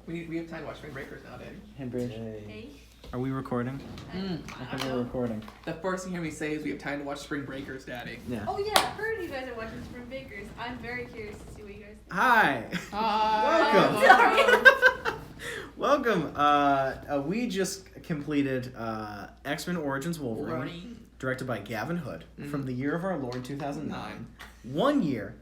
We have time to watch Spring Breakers nowadays. Hey, Bridge. Hey. Are we recording? I think we're recording. The first thing you hear me say is we have time to watch Spring Breakers, Daddy. Yeah. Oh yeah, I've heard you guys are watching Spring Breakers. I'm very curious to see what you guys think. Hi. Welcome. Welcome. We just completed X-Men Origins Wolverine, directed by Gavin Hood, from the year of our Lord 2009. 1 year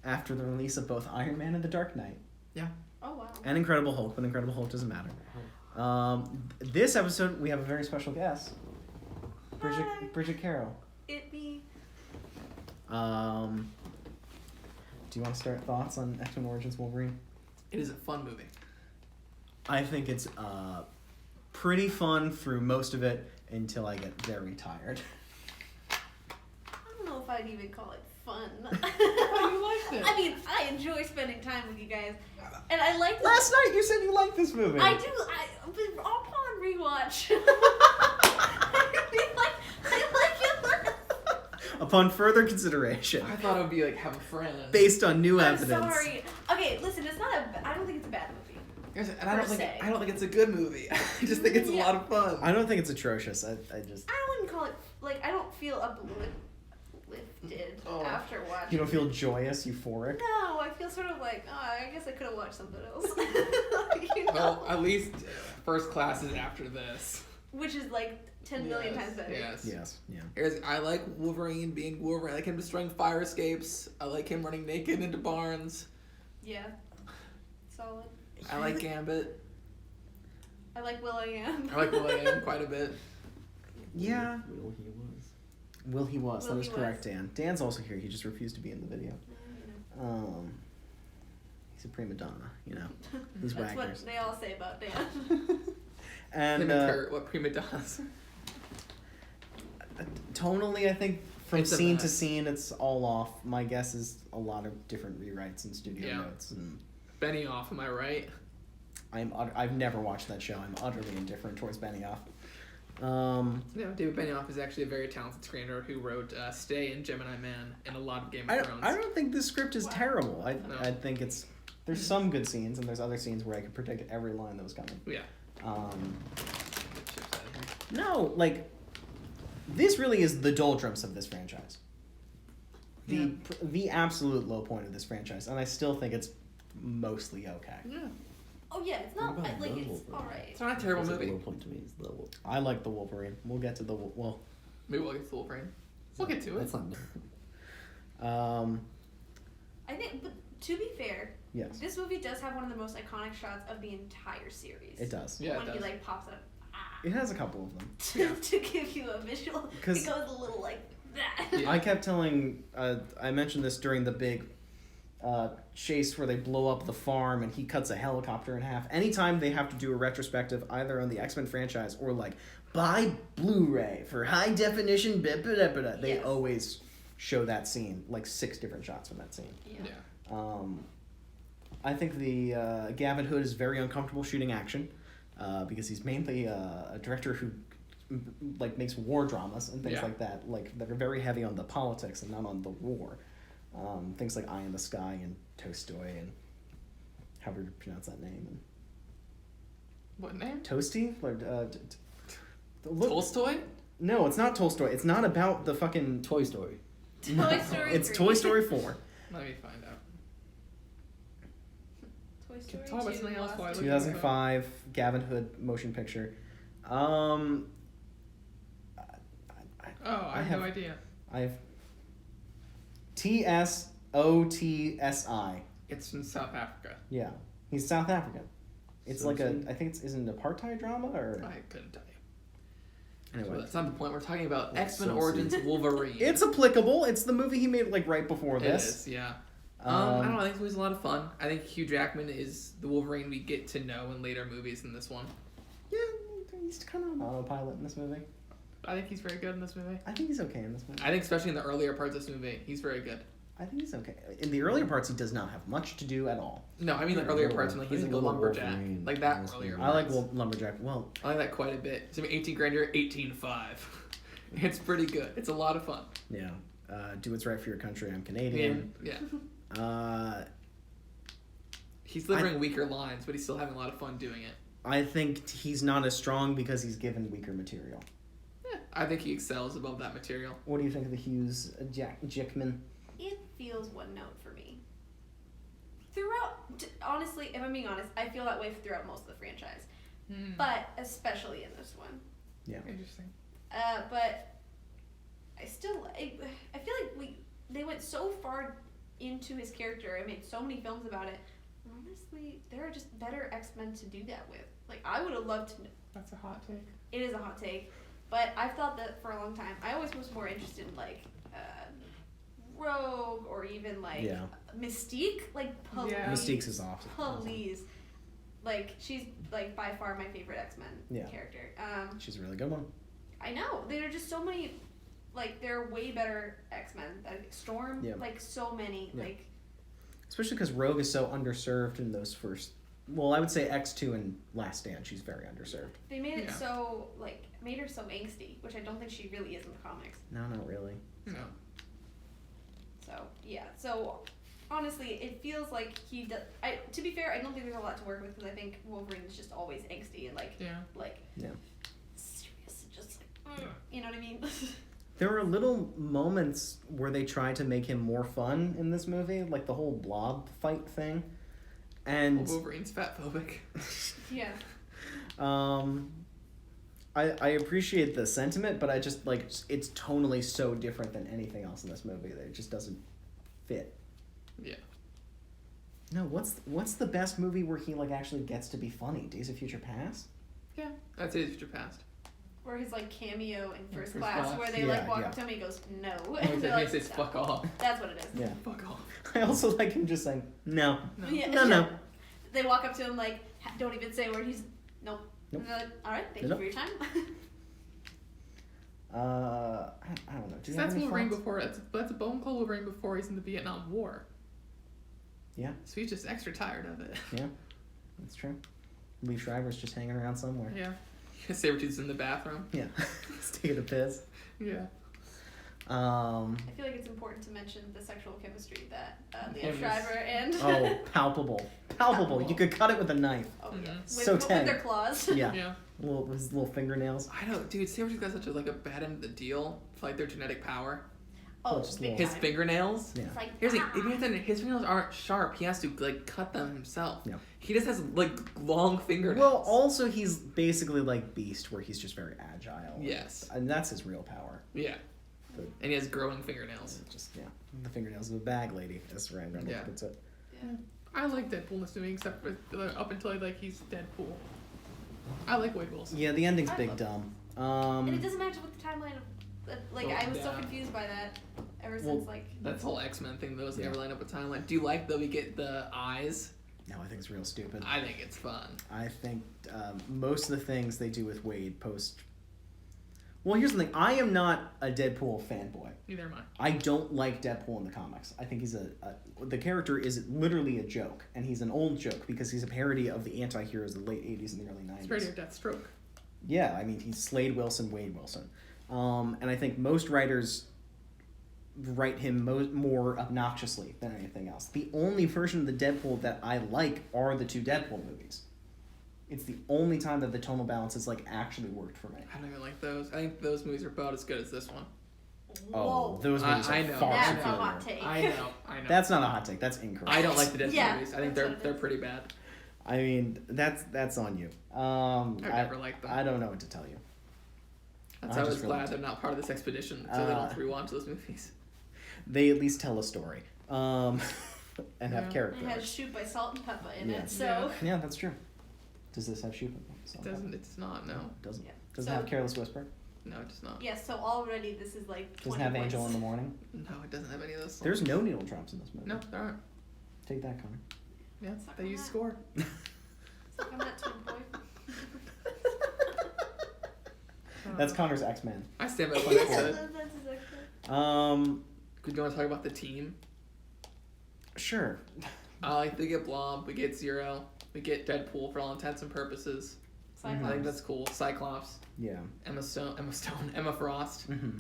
after the release of both Iron Man and The Dark Knight. Yeah. Oh wow. And Incredible Hulk, but Incredible Hulk doesn't matter. This episode, we have a very special guest. Hi. Bridget Carroll. It me. Do you want to start thoughts on X-Men Origins Wolverine? It is a fun movie. I think it's pretty fun through most of it until I get very tired. I don't know if I'd even call it fun. Oh, you liked it. I mean, I enjoy spending time with you guys, and I like. Last night you said you liked this movie. I do. But upon rewatch, I like it. Upon further consideration, I thought it would be like Have a Friend. based on new I'm evidence. sorry. Okay, listen. It's not a. I don't think it's a bad movie. And I don't think it's a good movie. I just think it's a lot of fun. I don't think it's atrocious. I wouldn't call it like I don't feel uplifted after watching. You don't feel joyous, euphoric? No, I feel sort of like, oh, I guess I could have watched something else. You know? Well, at least First Class is after this. Which is like 10 million times better. Yes. Yeah. I like Wolverine being Wolverine. I like him destroying fire escapes. I like him running naked into barns. Yeah. Solid. I like Gambit. I like Will.i.am. I like Will.i.am quite a bit. Yeah. Will he was. That Will is he correct, was. Dan. Dan's also here. He just refused to be in the video. He's a prima donna, you know. He's That's waggers. what they all say about Dan. And Him and Kurt, what prima donnas. tonally, I think from It's a scene mess. to scene, it's all off. My guess is a lot of different rewrites and studio Yeah. notes. And Benioff, am I right? I've never watched that show. I'm utterly indifferent towards Benioff. Yeah, David Benioff is actually a very talented screenwriter who wrote Stay and Gemini Man and a lot of Game of Thrones. I don't think this script is terrible. I No. think it's there's some good scenes and there's other scenes where I could predict every line that was coming. Yeah. No, like this really is the doldrums of this franchise. The absolute low point of this franchise, and I still think it's mostly okay. Yeah. Oh yeah, it's not like it's alright. It's not a terrible movie. Low point to me is the I like the Wolverine. We'll get to the well. Maybe we'll get to the Wolverine. We'll get to it. That's not. I think, but to be fair, Yes, this movie does have one of the most iconic shots of the entire series. it does. Yeah, when it he does. like pops up. It has a couple of them. To give you a visual. It 'Cause- goes a little like that. Yeah. I kept telling. I mentioned this during the big chase where they blow up the farm and he cuts a helicopter in half. Anytime they have to do a retrospective, either on the X-Men franchise or like buy Blu-ray for high definition, they Yes. always show that scene, like 6 different shots from that scene. Yeah. I think the Gavin Hood is very uncomfortable shooting action because he's mainly a director who like makes war dramas and things like that, like that are very heavy on the politics and not on the war. Things like Eye in the Sky and Tolstoy and however you pronounce that name. And What name? Toasty? Like, Tolstoy? No, it's not Tolstoy. It's not about the fucking Toy Story. Toy Story It's 3. Toy Story 4. Let me find out. Toy Story Talk about 2, something else Lost while I in look 2005 Gavin Hood motion picture. Oh, I have have- no idea. I have TSOTSI. It's from South Africa. Yeah, he's South African. It's So like a, it's- I think it's an apartheid drama or I couldn't tell you. anyway. So that's not the point. We're talking about That's X-Men so Origins Wolverine. It's applicable. It's the movie he made like right before It this. is, yeah. I don't know. I think this movie's a lot of fun. I think Hugh Jackman is the Wolverine we get to know in later movies than this one. Yeah, he's kind of on autopilot in this movie. I think he's very good in this movie. I think he's okay in this movie. I think especially in the earlier parts of this movie, he's very good. I think he's okay. In the earlier parts, he does not have much to do at all. No, I mean the earlier parts when like he's like a lumberjack, Wolverine. like that Honestly, earlier. I like parts. Lumberjack. Well, I like that quite a bit. So 18 grand year, 18.5. It's pretty good. It's a lot of fun. yeah. Do what's right for your country. I'm Canadian. Yeah. He's delivering weaker lines, but he's still having a lot of fun doing it. I think he's not as strong because he's given weaker material. Yeah, I think he excels above that material. What do you think of the Hughes Jackman? It feels one note for me. Honestly, if I'm being honest, I feel that way throughout most of the franchise. But especially in this one. Yeah. Interesting. But I feel like they went so far into his character and made so many films about it. Honestly, there are just better X-Men to do that with. Like, I would have loved to know. That's a hot take. It is a hot take. But I've thought that for a long time. I always was more interested in, like, Rogue or even, like, Mystique. Like, please. Yeah. Mystique's is awesome. Please. Like, she's, like, by far my favorite X-Men character. She's a really good one. I know. There are just so many, like, there are way better X-Men. Like, Storm, like, so many. Yeah. Like, especially because Rogue is so underserved in those first... Well, I would say X2 and Last Stand, she's very underserved. they made it so, like, made her so angsty, which I don't think she really is in the comics. No, not really. No. So, yeah. So, honestly, it feels like he does... to be fair, I don't think there's a lot to work with, because I think Wolverine is just always angsty and, like, serious, just like, you know what I mean? There are little moments where they try to make him more fun in this movie, like the whole blob fight thing. And Wolverine's fatphobic. Yeah. I appreciate the sentiment, but I just, like, it's tonally so different than anything else in this movie that it just doesn't fit. Yeah. No, what's the best movie where he, like, actually gets to be funny? Days of Future Past? Yeah. That's Days of Future Past. Or his, like, cameo in First First Class, Class. where they, like, walk up to him and he goes, no. And they're like, says, fuck off. That's what it is. Yeah. Fuck off. I also like him just saying, no. No. Yeah. No. They walk up to him, like, don't even say a word. He's, nope. And they're like, all right, thank you for your time. I don't know. Do you have That's any Wolverine thoughts? before. That's a Bone Cold Wolverine before he's in the Vietnam War. Yeah. So he's just extra tired of it. Yeah, that's true. Lee Shriver's just hanging around somewhere. Yeah. Sabretooth's in the bathroom. Yeah. He's taking a piss. Yeah. I feel like it's important to mention the sexual chemistry that Leo Yes. Shriver and... Oh, palpable. Palpable. You could cut it with a knife. Oh, yeah. So with tense. their claws. Yeah. Yeah. With his little fingernails. I don't, dude. Sabretooth got such a bad end of the deal for like their genetic power. Oh, just big little- His time. fingernails. Yeah. It's like, Here's the even if his fingernails aren't sharp, he has to like cut them himself. Yeah. He just has like long fingernails. Well, also he's basically like Beast, where he's just very agile. Yes. And that's his real power. Yeah. The- And he has growing fingernails. Just the fingernails of a bag lady, as Ryan Reynolds Yeah. puts it. Yeah. I like Deadpool in this movie, except for up until like he's Deadpool. I like Wade Wilson. Yeah, the ending's I big love dumb. And it doesn't match with the timeline of... Like, I was so Yeah. confused by that ever Well, since, like... That's the whole X-Men thing, though, is they Yeah. never line up with timeline. Do you like that we get the eyes? No, I think it's real stupid. I think it's fun. I think most of the things they do with Wade post. Well, here's the thing. I am not a Deadpool fanboy. Neither am I. I don't like Deadpool in the comics. I think he's the character is literally a joke, and he's an old joke because he's a parody of the anti-heroes of the late 80s and the early 90s. It's parody of Deathstroke. Yeah, I mean, he's Slade Wilson, Wade Wilson. And I think most writers write him more obnoxiously than anything else. The only version of the Deadpool that I like are the two Deadpool movies. It's the only time that the tonal balance has like actually worked for me. I don't even like those. I think those movies are about as good as this one. Oh, those movies I are know. far That's a superior. hot take. I know. That's not a hot take. That's incorrect. I don't like the Deadpool Yeah, movies. I think that's what it they're is. pretty bad. I mean, that's on you. I've never liked them. I don't know what to tell you. That's I why I just was really- glad they're not part of this expedition, so they don't have to rewatch those movies. They at least tell a story, and have Yeah. character. It has arcs. Shoot by Salt and Pepper in Yeah. it, so... Yeah, that's true. Does this have shoot? It doesn't. It's not. No. It doesn't. Yeah. Does So- it have Careless Whisper? No, it does not. Yeah, so already this is like 20 Doesn't have points. Angel in the Morning? No, it doesn't have any of those. Songs. There's no needle drops in this movie. No, there aren't. Take that, Connor. Yeah, Suck they on use that. score. It's like I'm not twin boy. That's Connor's X-Men. I stand by what I said. That's exactly... Do you want to talk about the team? Sure. We get Blob, we get Zero, we get Deadpool for all intents and purposes. Cyclops. I think that's cool. Cyclops, Yeah. Emma Frost. Mm-hmm.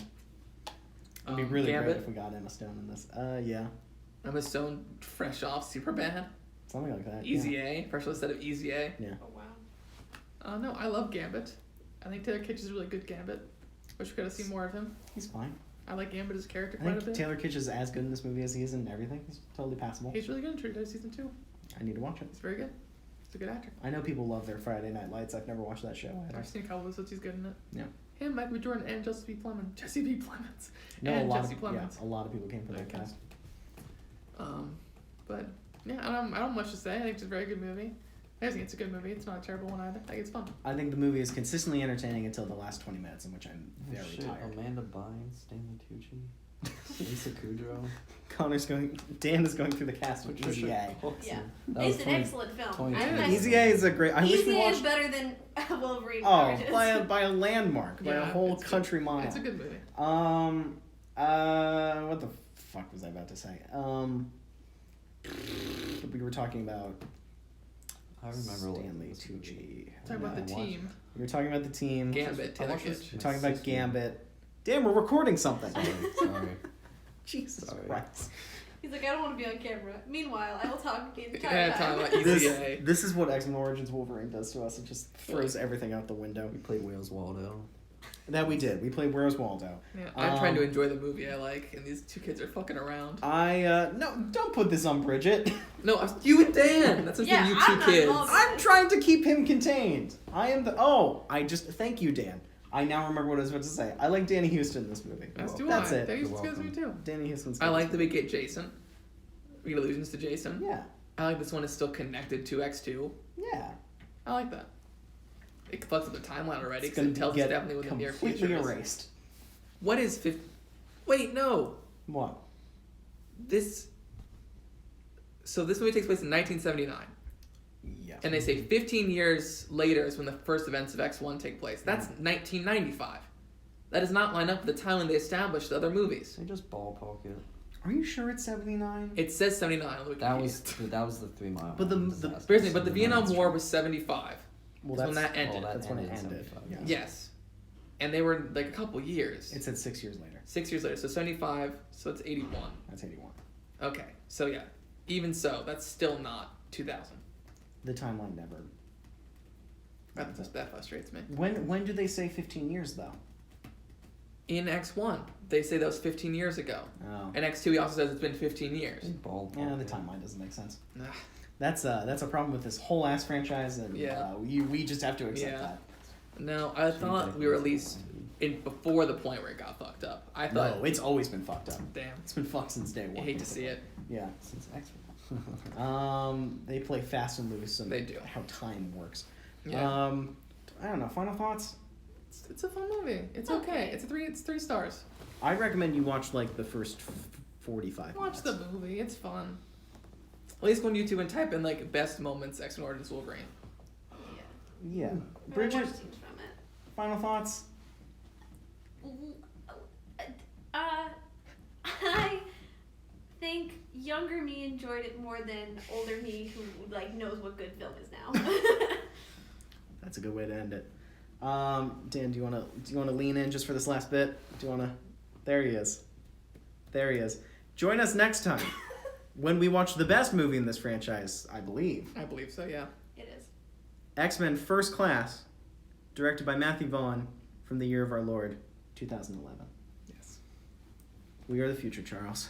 It'd be really Gambit. great if we got Emma Stone in this. Yeah. Emma Stone, fresh off Superbad. Something like that. Easy yeah. A. First one instead of Easy A. Yeah. Oh wow. No, I love Gambit. I think Taylor Kitsch is a really good Gambit. Wish we could have seen more of him. He's fine. I like Gambit as a character I quite a think bit. Taylor Kitsch is as good in this movie as he is in everything. He's totally passable. He's really good in True Detective season 2. I need to watch it. He's very good. He's a good actor. I know people love their Friday Night Lights. I've never watched that show either. I've seen a couple of episodes. He's good in it. Yeah. Him, Michael B. Jordan, and Jesse B. Plemons. Jesse B. Plemons. No, and a lot Jesse of Plemons. a lot of people came from that Okay. cast. But yeah, I don't have much to say. I think it's a very good movie. I think it's a good movie. It's not a terrible one either. I think it's fun. I think the movie is consistently entertaining until the last 20 minutes, in which I'm very tired. Amanda Bynes, Stanley Tucci, Lisa Kudrow. Dan is going through the cast with Patricia Easy A. Coulson. Yeah. That It's was an excellent film. 2020. Easy A is a great. I wish Easy we A is watched. better than Wolverine. Oh, Origins. by a landmark, by a Yeah, whole it's good. country mile. It's a good movie. What the fuck was I about to say? We were talking about I remember what Stanley this movie. Tucci. Talking about the I watched- team. We were talking about the team. Gambit, I Taylor watched this Kitsch. We're with talking my about sister. Gambit. Damn, we're recording something. Sorry. Jesus Sorry. Christ. He's like, I don't want to be on camera. Meanwhile, I will talk the entire Yeah, time. talking about Easy This, A. this is what X-Men Origins Wolverine does to us. It just throws everything out the window. We played Wales Waldo. That we did. We played Where's Waldo. Yeah, I'm trying to Um, enjoy the movie I like, and these two kids are fucking around. No, don't put this on Bridget. No, you and Dan. That's Yeah, you I'm two not kids. involved. I'm trying to keep him contained. I am the. Thank you, Dan. I now remember what I was about to say. I like Danny Houston in this movie. That's do That's I. it. That You're used to me too. Danny Houston's. I like that we get Jason. We get allusions to Jason. Yeah, I like this one is still connected to X2. yeah. I like that. It conflicts with the timeline already It's because gonna it tells us get definitely what the near future completely is. erased. What is 50? Wait, no. What? This. So this movie takes place in 1979, Yeah. and they say 15 years later is when the first events of X1 take place. That's 1995. That does not line up with the time when they established the other movies. They just ballpark it. Are you sure it's 79? It says 79 on the That Wikipedia. was the 3 Mile. But the- disaster. Here's the thing, but the So Vietnam that's War true. was 75. Well, That's when that's that ended. Oh, that that's when it ended in ended. 75. Yeah. Yes. And they were like a couple years. It said 6 years later. 6 years later. So 75, so it's 81. That's 81. Okay. So yeah. Even so, that's still not 2000. The timeline never. That frustrates me. When do they say 15 years though? In X1, they say that was 15 years ago. Oh. And X2, he also says it's been 15 years. They ballpark Yeah, the it. timeline doesn't make sense. Ugh. That's a problem with this whole ass franchise, and Yeah. we just have to accept Yeah. that. No, I thought we were at least in before the point where it got fucked up. I thought, No, it's always been fucked up. damn, It's been fucked since day one. I hate to see it. Yeah. Since X-Men. They play fast and loose and They do. how time works. Yeah, I don't know. Final thoughts? it's a fun movie. It's okay. Okay. It's 3 stars. I recommend you watch like the first 45 Watch minutes. the movie. It's fun. At least go on YouTube and type in like best moments X-Men Origins Wolverine. Yeah. Yeah. I Bridget, watched scenes from it. final thoughts? I think younger me enjoyed it more than older me who like knows what good film is now. That's a good way to end it. Dan, do you wanna lean in just for this last bit? Do you wanna? There he is. There he is. Join us next time when we watch the best movie in this franchise, I believe. I believe so. Yeah. It is. X-Men First Class, directed by Matthew Vaughn, from the year of our Lord, 2011. Yes. We are the future, Charles.